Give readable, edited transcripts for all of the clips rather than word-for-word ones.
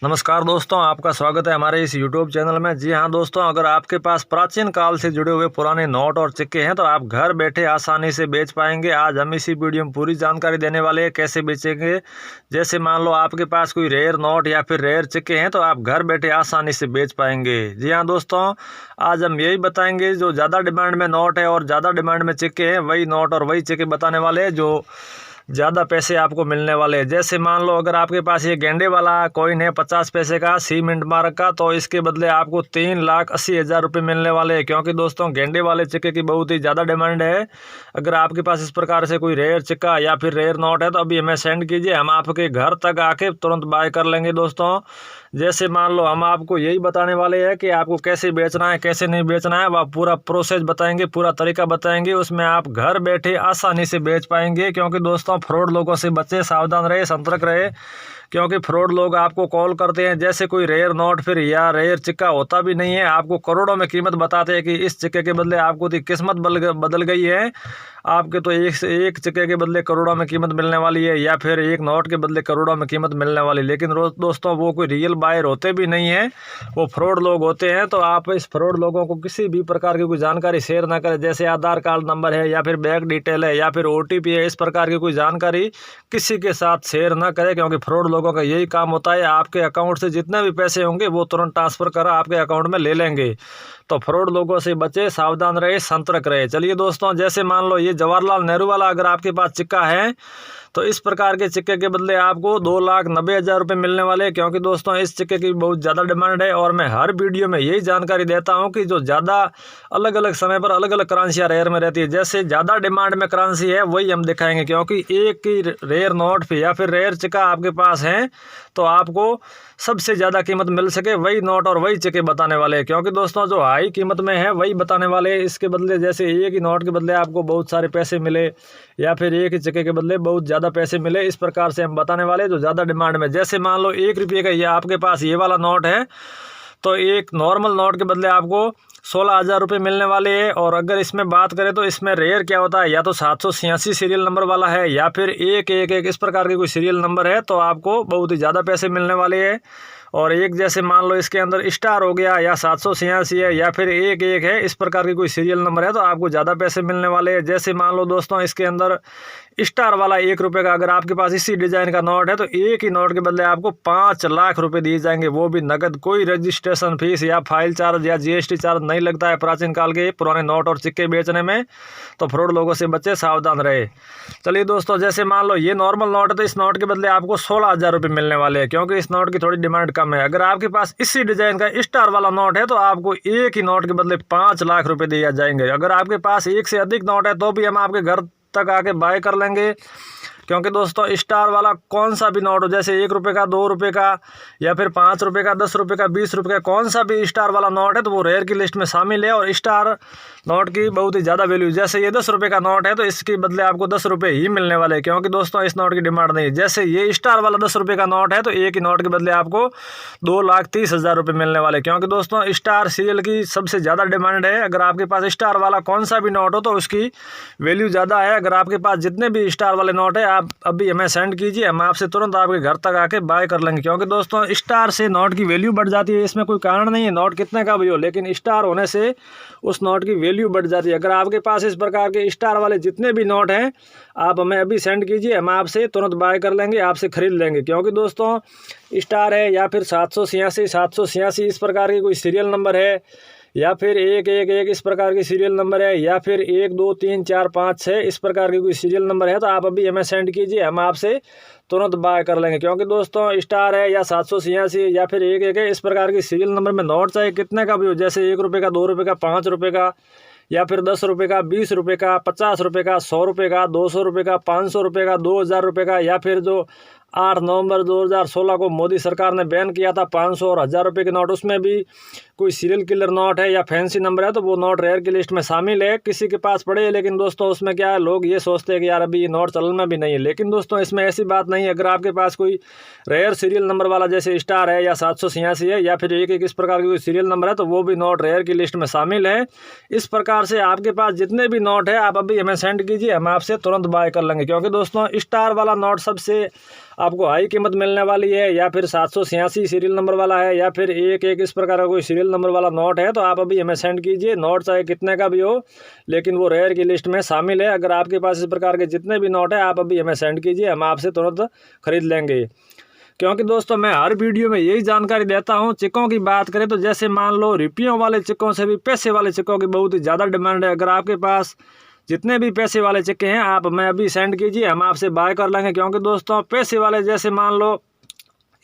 नमस्कार दोस्तों, आपका स्वागत है हमारे इस YouTube चैनल में। जी हाँ दोस्तों, अगर आपके पास प्राचीन काल से जुड़े हुए पुराने नोट और सिक्के हैं तो आप घर बैठे आसानी से बेच पाएंगे। आज हम इसी वीडियो में पूरी जानकारी देने वाले हैं कैसे बेचेंगे। जैसे मान लो आपके पास कोई रेयर नोट या फिर रेयर सिक्के हैं तो आप घर बैठे आसानी से बेच पाएंगे। जी हाँ दोस्तों, आज हम यही बताएंगे जो ज़्यादा डिमांड में नोट है और ज़्यादा डिमांड में सिक्के हैं, वही नोट और वही सिक्के बताने वाले हैं जो ज़्यादा पैसे आपको मिलने वाले हैं। जैसे मान लो अगर आपके पास ये गेंडे वाला कॉइन है 50 पैसे का सी मिंट मार्क का, तो इसके बदले आपको 3,80,000 रुपये मिलने वाले हैं। क्योंकि दोस्तों गेंडे वाले सिक्के की बहुत ही ज़्यादा डिमांड है। अगर आपके पास इस प्रकार से कोई रेयर सिक्का या फिर रेयर नोट है तो अभी हमें सेंड कीजिए, हम आपके घर तक आके तुरंत बाय कर लेंगे। दोस्तों जैसे मान लो हम आपको यही बताने वाले हैं कि आपको कैसे बेचना है कैसे नहीं बेचना है, वह पूरा प्रोसेस बताएंगे, पूरा तरीका बताएंगे। उसमें आप घर बैठे आसानी से बेच पाएंगे। क्योंकि दोस्तों फ्रॉड लोगों से बचे, सावधान रहे, सतर्क रहे। क्योंकि फ्रॉड लोग आपको कॉल करते हैं, जैसे कोई रेयर नोट फिर या रेयर सिक्का होता भी नहीं है, आपको करोड़ों में कीमत बताते हैं कि इस सिक्के के बदले आपको तो किस्मत बदल गई है, आपके तो एक से एक सिक्के के बदले करोड़ों में कीमत मिलने वाली है, या फिर एक नोट के बदले करोड़ों में कीमत मिलने वाली। लेकिन दोस्तों वो कोई रियल बायर होते भी नहीं है, वो फ्रॉड लोग होते हैं। तो आप इस फ्रॉड लोगों को किसी भी प्रकार की कोई जानकारी शेयर ना करें। जैसे आधार कार्ड नंबर है या फिर बैंक डिटेल है या फिर OTP है, इस प्रकार की कोई जानकारी किसी के साथ शेयर ना करें। क्योंकि फ्रॉड लोगों का यही काम होता है, आपके अकाउंट से जितने भी पैसे होंगे वो तुरंत ट्रांसफ़र कर आपके अकाउंट में ले लेंगे। तो फ्रॉड लोगों से बचे, सावधान रहे, सतर्क रहे। चलिए दोस्तों, जैसे मान लो ये जवाहरलाल नेहरू वाला अगर आपके पास सिक्का है तो इस प्रकार के सिक्के के बदले आपको 2,90,000 रुपये मिलने वाले हैं। क्योंकि दोस्तों इस सिक्के की बहुत ज़्यादा डिमांड है और मैं हर वीडियो में यही जानकारी देता हूं कि जो ज़्यादा अलग अलग समय पर अलग अलग करेंसियाँ रेयर में रहती है, जैसे ज़्यादा डिमांड में करेंसी है वही हम दिखाएंगे। क्योंकि एक ही रेयर नोट या फिर रेयर सिक्का आपके पास है तो आपको सबसे ज़्यादा कीमत मिल सके वही नोट और वही सिक्के बताने वाले हैं। क्योंकि दोस्तों जो हाई कीमत में है वही बताने वाले हैं। इसके बदले जैसे एक ही नोट के बदले आपको बहुत सारे पैसे मिले या फिर एक ही सिक्के के बदले बहुत ज़्यादा पैसे मिले, इस प्रकार से हम बताने वाले जो ज़्यादा डिमांड में। जैसे मान लो 1 रुपये का ये आपके पास ये वाला नोट है तो एक नॉर्मल नोट के बदले आपको 16,000 रुपये मिलने वाले हैं। और अगर इसमें बात करें तो इसमें रेयर क्या होता है, या तो 786 सीरियल नंबर वाला है या फिर 111 इस प्रकार के कोई सीरियल नंबर है तो आपको बहुत ही ज़्यादा पैसे मिलने वाले हैं। और एक जैसे मान लो इसके अंदर स्टार हो गया या 786 है या फिर 11 है, इस प्रकार की कोई सीरियल नंबर है तो आपको ज़्यादा पैसे मिलने वाले हैं। जैसे मान लो दोस्तों इसके अंदर स्टार वाला 1 रुपये का अगर आपके पास इसी डिज़ाइन का नोट है तो एक ही नोट के बदले आपको 5 लाख रुपए दिए जाएंगे, वो भी नगद। कोई रजिस्ट्रेशन फीस या फाइल चार्ज या GST चार्ज नहीं लगता है प्राचीन काल के पुराने नोट और सिक्के बेचने में। तो फ्रॉड लोगों से बच्चे, सावधान रहे। चलिए दोस्तों, जैसे मान लो ये नॉर्मल नोट है तो इस नोट के बदले आपको 16,000 रुपये मिलने वाले हैं। क्योंकि इस नोट की थोड़ी डिमांड कम है। अगर आपके पास इसी डिज़ाइन का स्टार वाला नोट है तो आपको एक ही नोट के बदले 5 लाख रुपए दिए जाएंगे। अगर आपके पास एक से अधिक नोट है तो भी हम आपके घर तक आके बाय कर लेंगे। क्योंकि दोस्तों स्टार वाला कौन सा भी नोट हो, जैसे 1 रुपये का, 2 रुपये का या फिर 5 रुपये का, 10 रुपये का, 20 रुपये का, कौन सा भी स्टार वाला नोट है तो वो रेयर की लिस्ट में शामिल है। और स्टार नोट की बहुत ही ज़्यादा वैल्यू, जैसे ये 10 रुपये का नोट है तो इसके बदले आपको 10 रुपये ही मिलने वाले हैं। क्योंकि दोस्तों इस नोट की डिमांड नहीं है। जैसे ये स्टार वाला 10 रुपये का नोट है तो एक ही नोट के बदले आपको 2,30,000 रुपये मिलने वाले। क्योंकि दोस्तों स्टार सीरियल की सबसे ज़्यादा डिमांड है। अगर आपके पास स्टार वाला कौन सा भी नोट हो तो उसकी वैल्यू ज़्यादा है। अगर आपके पास जितने भी स्टार वाले नोट है आप अभी हमें सेंड कीजिए, हम आपसे तुरंत आपके घर तक आके बाय कर लेंगे। क्योंकि दोस्तों स्टार से नोट की वैल्यू बढ़ जाती है, इसमें कोई कारण नहीं है नोट कितने का भी हो, लेकिन स्टार होने से उस नोट की वैल्यू बढ़ जाती है। अगर आपके पास इस प्रकार के स्टार वाले जितने भी नोट हैं आप हमें अभी सेंड कीजिए, हम आपसे तुरंत बाय कर लेंगे, आपसे खरीद लेंगे। क्योंकि दोस्तों स्टार है या फिर 786 इस प्रकार की कोई सीरियल नंबर है या फिर 111 इस प्रकार की सीरियल नंबर है या फिर 1 2 3 4 5 6 इस प्रकार की कोई सीरियल नंबर है तो आप अभी हमें सेंड कीजिए, हम आपसे तुरंत बाय कर लेंगे। क्योंकि दोस्तों स्टार है या 786 या फिर 111 इस प्रकार की सीरियल नंबर में नोट चाहे कितने का भी हो, जैसे 1 रुपये का, 2 रुपये का, 5 रुपये का या फिर 10 रुपये का, 20 रुपये का, 50 रुपये का, 100 रुपये का, 200 रुपये का, 500 रुपये का, 2,000 रुपये का, या फिर जो 8 नवंबर 2016 को मोदी सरकार ने बैन किया था 500 और 1,000 रुपये के नोट, उसमें भी कोई सीरियल किलर नोट है या फैंसी नंबर है तो वो नोट रेयर की लिस्ट में शामिल है। किसी के पास पड़े है, लेकिन दोस्तों उसमें क्या है, लोग ये सोचते हैं कि यार अभी ये नोट चलन में भी नहीं है। लेकिन दोस्तों इसमें ऐसी बात नहीं है। अगर आपके पास कोई रेयर सीरियल नंबर वाला जैसे स्टार है या 786 है या फिर 1 इस प्रकार की कोई सीरियल नंबर है तो वो भी नोट रेयर की लिस्ट में शामिल है। इस प्रकार से आपके पास जितने भी नोट है आप अभी हमें सेंड कीजिए, हम आपसे तुरंत बाय कर लेंगे। क्योंकि दोस्तों स्टार वाला नोट सबसे आपको हाई कीमत मिलने वाली है, या फिर 786 सीरियल नंबर वाला है, या फिर एक इस प्रकार का कोई सीरियल नंबर वाला नोट है, तो आप अभी हमें सेंड कीजिए। नोट चाहे कितने का भी हो, लेकिन वो रेयर की लिस्ट में शामिल है। अगर आपके पास इस प्रकार के जितने भी नोट है, आप अभी हमें सेंड कीजिए, हम आपसे तुरंत खरीद लेंगे। क्योंकि दोस्तों मैं हर वीडियो में यही जानकारी देता हूँ। चिक्कों की बात करें तो जैसे मान लो रुपयों वाले चिक्कों से भी पैसे वाले चिक्कों की बहुत ही ज़्यादा डिमांड है। अगर आपके पास जितने भी पैसे वाले चिक्के हैं, आप हमें अभी सेंड कीजिए, हम आपसे बाय कर लेंगे। क्योंकि दोस्तों पैसे वाले जैसे मान लो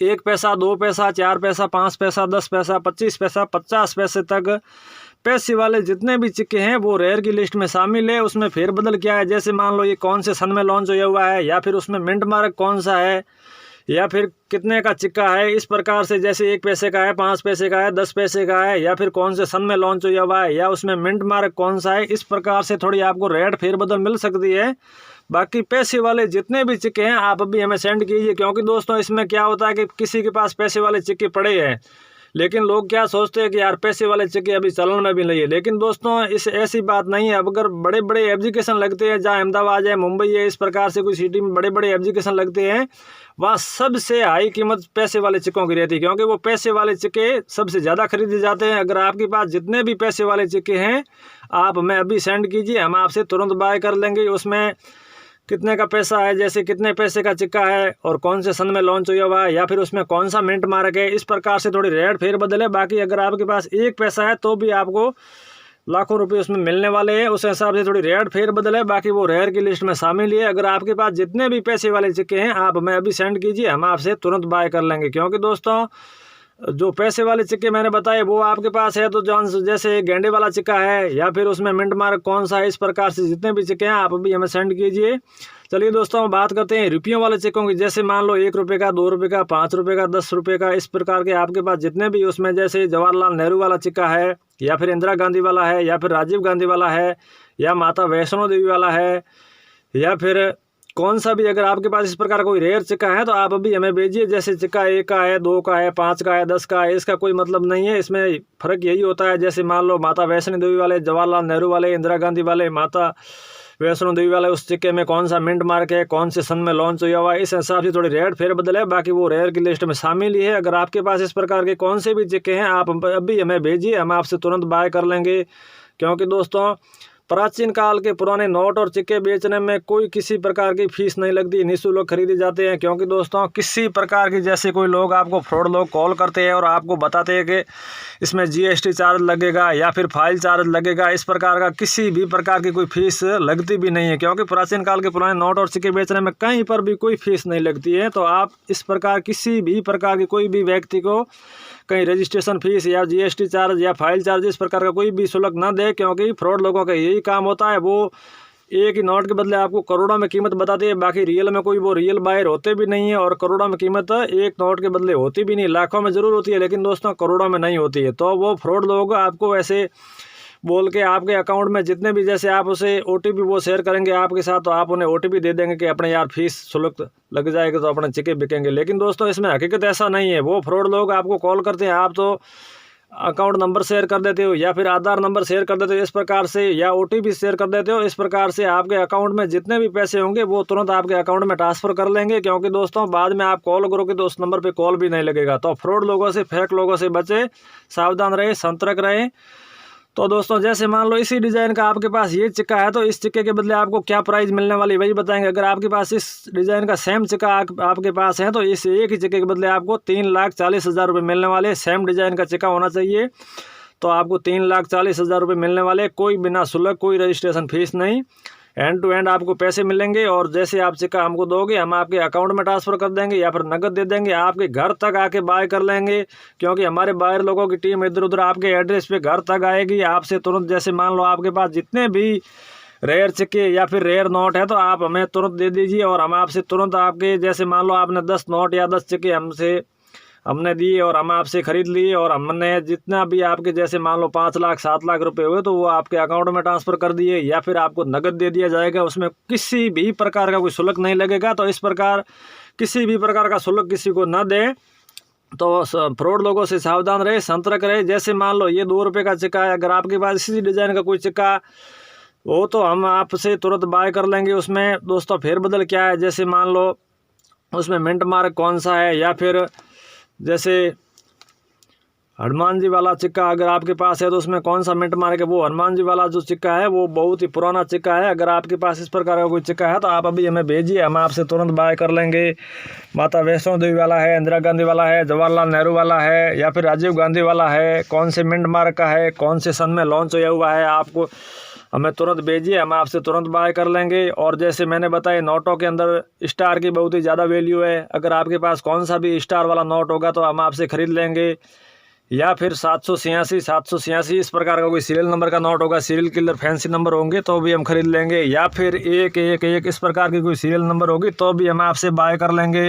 1 पैसा, 2 पैसा, 4 पैसा, 5 पैसा, 10 पैसा, 25 पैसा, 50 पैसे तक पैसे वाले जितने भी चिक्के हैं वो रेयर की लिस्ट में शामिल है। उसमें फेरबदल क्या है, जैसे मान लो ये कौन से सन में लॉन्च हुआ हुआ है, या फिर उसमें मिंट मार्क कौन सा है, या फिर कितने का चिक्का है, इस प्रकार से जैसे 1 पैसे का है, 5 पैसे का है, 10 पैसे का है, या फिर कौन से सन में लॉन्च हुआ है, या उसमें मिंट मार्क कौन सा है, इस प्रकार से थोड़ी आपको रेट फेरबदल मिल सकती है। बाकी पैसे वाले जितने भी चिक्के हैं आप अभी हमें सेंड कीजिए। क्योंकि दोस्तों इसमें क्या होता है कि किसी के पास पैसे वाले चिक्के पड़े हैं, लेकिन लोग क्या सोचते हैं कि यार पैसे वाले चिक्के अभी चलन में भी नहीं है। लेकिन दोस्तों इस ऐसी बात नहीं है। अब अगर बड़े बड़े एप्लीकेशन लगते हैं, जहाँ अहमदाबाद है, मुंबई है, इस प्रकार से कोई सिटी में बड़े बड़े एप्लीकेशन लगते हैं, वहाँ सबसे हाई कीमत पैसे वाले चिक्कों की रहती है। क्योंकि वो पैसे वाले चिक्के सबसे ज़्यादा खरीदे जाते हैं। अगर आपके पास जितने भी पैसे वाले चिक्के हैं, आप हमें अभी सेंड कीजिए, हम आपसे तुरंत बाय कर लेंगे। उसमें कितने का पैसा है, जैसे कितने पैसे का चिक्का है, और कौन से सन में लॉन्च हुआ है, या फिर उसमें कौन सा मिंट मार्क है, इस प्रकार से थोड़ी रेट फेरबदल है। बाकी अगर आपके पास 1 पैसा है तो भी आपको लाखों रुपए उसमें मिलने वाले हैं। उस हिसाब से थोड़ी रेट फेरबदल है। बाकी वो रेयर की लिस्ट में शामिल है। अगर आपके पास जितने भी पैसे वाले चिक्के हैं, आप हमें अभी सेंड कीजिए, हम आपसे तुरंत बाय कर लेंगे। क्योंकि दोस्तों जो पैसे वाले चिक्के मैंने बताए वो आपके पास है, तो जैसे गेंडे वाला चिक्का है, या फिर उसमें मिंट मार्क कौन सा है, इस प्रकार से जितने भी चिक्के हैं आप अभी हमें सेंड कीजिए। चलिए दोस्तों बात करते हैं रुपयों वाले चिक्कों की। जैसे मान लो 1 रुपये का, 2 रुपये का, 5 रुपये का, 10 रुपये का, इस प्रकार के आपके पास जितने भी उसमें जैसे जवाहरलाल नेहरू वाला चिक्का है, या फिर इंदिरा गांधी वाला है, या फिर राजीव गांधी वाला है, या माता वैष्णो देवी वाला है, या फिर कौन सा भी अगर आपके पास इस प्रकार कोई रेयर चिक्का है तो आप अभी हमें भेजिए। जैसे चिक्का 1 का है, 2 का है, 5 का है, 10 का है, इसका कोई मतलब नहीं है। इसमें फ़र्क यही होता है, जैसे मान लो माता वैष्णो देवी वाले, जवाहरलाल नेहरू वाले, इंदिरा गांधी वाले, माता वैष्णो देवी वाले, उस चिक्के में कौन सा मिंट मार्क है, कौन से सन में लॉन्च हुआ है, इस हिसाब से थोड़ी रेट फेरबदल है। बाकी वो रेयर की लिस्ट में शामिल ही है। अगर आपके पास इस प्रकार के कौन से भी चिक्के हैं, आप अभी हमें भेजिए, हम आपसे तुरंत बाय कर लेंगे। क्योंकि दोस्तों प्राचीन काल के पुराने नोट और सिक्के बेचने में कोई किसी प्रकार की फीस नहीं लगती, निःशुल्क खरीदे जाते हैं। क्योंकि दोस्तों किसी प्रकार की जैसे कोई लोग आपको फ्रॉड लोग कॉल करते हैं और आपको बताते हैं कि इसमें GST चार्ज लगेगा या फिर फाइल चार्ज लगेगा, इस प्रकार का किसी भी प्रकार की कोई फीस लगती भी नहीं है। क्योंकि प्राचीन काल के पुराने नोट और सिक्के बेचने में कहीं पर भी कोई फीस नहीं लगती है। तो आप इस प्रकार किसी भी प्रकार की कोई भी व्यक्ति को कहीं रजिस्ट्रेशन फीस या GST चार्ज या फाइल चार्ज इस प्रकार का कोई भी शुल्क ना दे। क्योंकि फ्रॉड लोगों का यही काम होता है, वो एक ही नोट के बदले आपको करोड़ों में कीमत बताते हैं। बाकी रियल में कोई वो रियल बायर होते भी नहीं है, और करोड़ों में कीमत एक नोट के बदले होती भी नहीं। लाखों में ज़रूर होती है, लेकिन दोस्तों करोड़ों में नहीं होती है। तो वो फ्रॉड लोग आपको ऐसे बोल के आपके अकाउंट में जितने भी, जैसे आप उसे OTP वो शेयर करेंगे आपके साथ, तो आप उन्हें OTP दे देंगे कि अपने यार फीस शुल्क लग जाएगा तो अपने चिक्के बिकेंगे। लेकिन दोस्तों इसमें हकीकत ऐसा नहीं है। वो फ्रॉड लोग आपको कॉल करते हैं, आप तो अकाउंट नंबर शेयर कर देते हो या फिर आधार नंबर शेयर कर देते हो इस प्रकार से, या OTP शेयर कर देते हो। इस प्रकार से आपके अकाउंट में जितने भी पैसे होंगे वो तुरंत आपके अकाउंट में ट्रांसफ़र कर लेंगे। क्योंकि दोस्तों बाद में आप कॉल करोगे तो उस नंबर पे कॉल भी नहीं लगेगा। तो फ्रॉड लोगों से, फेक लोगों से बचे, सावधान रहे, सतर्क रहें। तो दोस्तों जैसे मान लो इसी डिज़ाइन का आपके पास ये चिक्का है, तो इस चिक्के के बदले आपको क्या प्राइस मिलने वाली वही बताएंगे। अगर आपके पास इस डिज़ाइन का सेम चिक्का आपके पास है, तो इस एक ही चिक्के के बदले आपको 3,40,000 रुपये मिलने वाले। सेम डिज़ाइन का चिक्का होना चाहिए, तो आपको 3,40,000 रुपये मिलने वाले, कोई बिना शुल्क, कोई रजिस्ट्रेशन फीस नहीं। एंड टू एंड आपको पैसे मिलेंगे, और जैसे आप चिक्का हमको दोगे हम आपके अकाउंट में ट्रांसफ़र कर देंगे या फिर नकद दे देंगे, आपके घर तक आके बाय कर लेंगे। क्योंकि हमारे बाहर लोगों की टीम इधर उधर आपके एड्रेस पे घर तक आएगी आपसे तुरंत। जैसे मान लो आपके पास जितने भी रेयर चिक्के या फिर रेयर नोट है, तो आप हमें तुरंत दे दीजिए, और हम आपसे तुरंत आपके, जैसे मान लो आपने 10 नोट या 10 चिक्के हमने दिए और हम आपसे ख़रीद लिए, और हमने जितना भी आपके जैसे मान लो 5 लाख 7 लाख रुपए हुए, तो वो आपके अकाउंट में ट्रांसफ़र कर दिए या फिर आपको नकद दे दिया जाएगा। उसमें किसी भी प्रकार का कोई शुल्क नहीं लगेगा। तो इस प्रकार किसी भी प्रकार का शुल्क किसी को न दें। तो फ्रॉड लोगों से सावधान रहे, सतर्क रहे। जैसे मान लो ये 2 रुपये का चिक्का है, अगर आपके पास इसी डिज़ाइन का कोई चिक्का हो तो हम आपसे तुरंत बाय कर लेंगे। उसमें दोस्तों फेरबदल क्या है, जैसे मान लो उसमें मिंट मार्क कौन सा है, या फिर जैसे हनुमान जी वाला सिक्का अगर आपके पास है तो उसमें कौन सा मिंट मार्क है। वो हनुमान जी वाला जो सिक्का है वो बहुत ही पुराना सिक्का है। अगर आपके पास इस प्रकार का कोई सिक्का है तो आप अभी हमें भेजिए, हम आपसे तुरंत बाय कर लेंगे। माता वैष्णो देवी वाला है, इंदिरा गांधी वाला है, जवाहरलाल नेहरू वाला है, या फिर राजीव गांधी वाला है, कौन से मिंट मार्क का है, कौन से सन में लॉन्च हुआ हुआ है, आपको हमें तुरंत भेजिए, हम आपसे तुरंत बाय कर लेंगे। और जैसे मैंने बताया, नोटों के अंदर स्टार की बहुत ही ज़्यादा वैल्यू है। अगर आपके पास कौन सा भी स्टार वाला नोट होगा तो हम आपसे ख़रीद लेंगे। या फिर 786 इस प्रकार का कोई सीरियल नंबर का नोट होगा, सीरियल किलर फैंसी नंबर होंगे तो भी हम खरीद लेंगे। या फिर 111 इस प्रकार की कोई सीरियल नंबर होगी तो भी हम आपसे बाय कर लेंगे।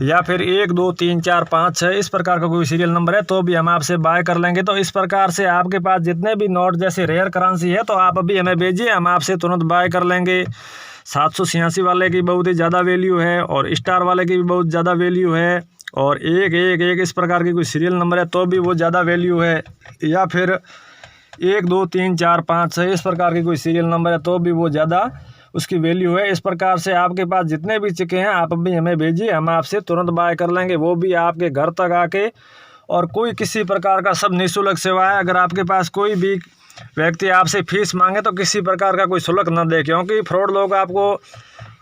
या फिर 1 2 3 4 5 6 इस प्रकार का कोई सीरियल नंबर है तो भी हम आपसे बाय कर लेंगे। तो इस प्रकार से आपके पास जितने भी नोट जैसे रेयर करेंसी है तो आप अभी हमें भेजिए, हम आपसे तुरंत बाय कर लेंगे। 786 वाले की बहुत ही ज़्यादा वैल्यू है और स्टार वाले की भी बहुत ज़्यादा वैल्यू है, और 111 इस प्रकार की कोई सीरियल नंबर है तो भी वो ज़्यादा वैल्यू है। या फिर 1 2 3 4 5 6 इस प्रकार की कोई सीरियल नंबर है तो भी वो ज़्यादा उसकी वैल्यू है। इस प्रकार से आपके पास जितने भी सिक्के हैं आप अभी हमें भेजिए, हम आपसे तुरंत बाय कर लेंगे, वो भी आपके घर तक आके। और कोई किसी प्रकार का सब निःशुल्क सेवा है। अगर आपके पास कोई भी व्यक्ति आपसे फीस मांगे तो किसी प्रकार का कोई शुल्क न दे, क्योंकि फ्रॉड लोग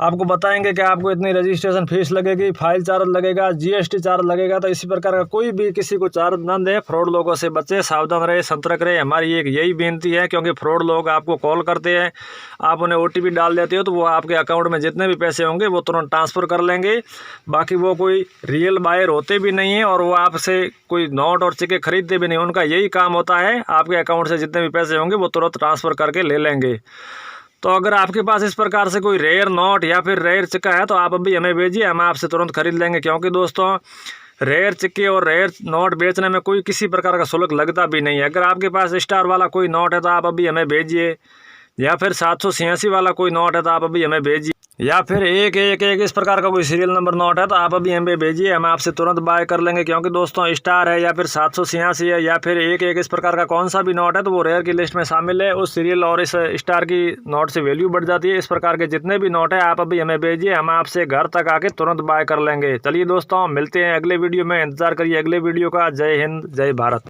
आपको बताएंगे कि आपको इतनी रजिस्ट्रेशन फीस लगेगी, फाइल चार्ज लगेगा, जीएसटी चार्ज लगेगा। तो इसी प्रकार का कोई भी किसी को चार्ज न दे। फ्रॉड लोगों से बचे, सावधान रहे, सतर्क रहे, हमारी एक यही बेनती है। क्योंकि फ्रॉड लोग आपको कॉल करते हैं, आप उन्हें OTP डाल देते हो तो वो आपके अकाउंट में जितने भी पैसे होंगे वो तुरंत ट्रांसफ़र कर लेंगे। बाकी वो कोई रियल बायर होते भी नहीं है और वो आपसे कोई नोट और सिक्के खरीदते भी नहीं। उनका यही काम होता है, आपके अकाउंट से जितने भी पैसे होंगे वो तुरंत ट्रांसफ़र करके ले लेंगे। तो अगर आपके पास इस प्रकार से कोई रेयर नोट या फिर रेयर सिक्का है तो आप अभी हमें भेजिए, हम आपसे तुरंत खरीद लेंगे। क्योंकि दोस्तों रेयर सिक्के और रेयर नोट बेचने में कोई किसी प्रकार का शुल्क लगता भी नहीं है। अगर आपके पास स्टार वाला कोई नोट है तो आप अभी हमें भेजिए, या फिर 786 वाला कोई नोट है तो आप अभी हमें भेजिए, या फिर 111 इस प्रकार का कोई सीरियल नंबर नोट है तो आप अभी हमें भेजिए, हम आपसे तुरंत बाय कर लेंगे। क्योंकि दोस्तों स्टार है या फिर 786 है या फिर 111 इस प्रकार का कौन सा भी नोट है तो वो रेयर की लिस्ट में शामिल है। उस सीरियल और इस स्टार की नोट से वैल्यू बढ़ जाती है। इस प्रकार के जितने भी नोट है आप अभी हमें भेजिए, हम आपसे घर तक आके तुरंत बाय कर लेंगे। चलिए दोस्तों, मिलते हैं अगले वीडियो में, इंतजार करिए अगले वीडियो का। जय हिंद, जय भारत।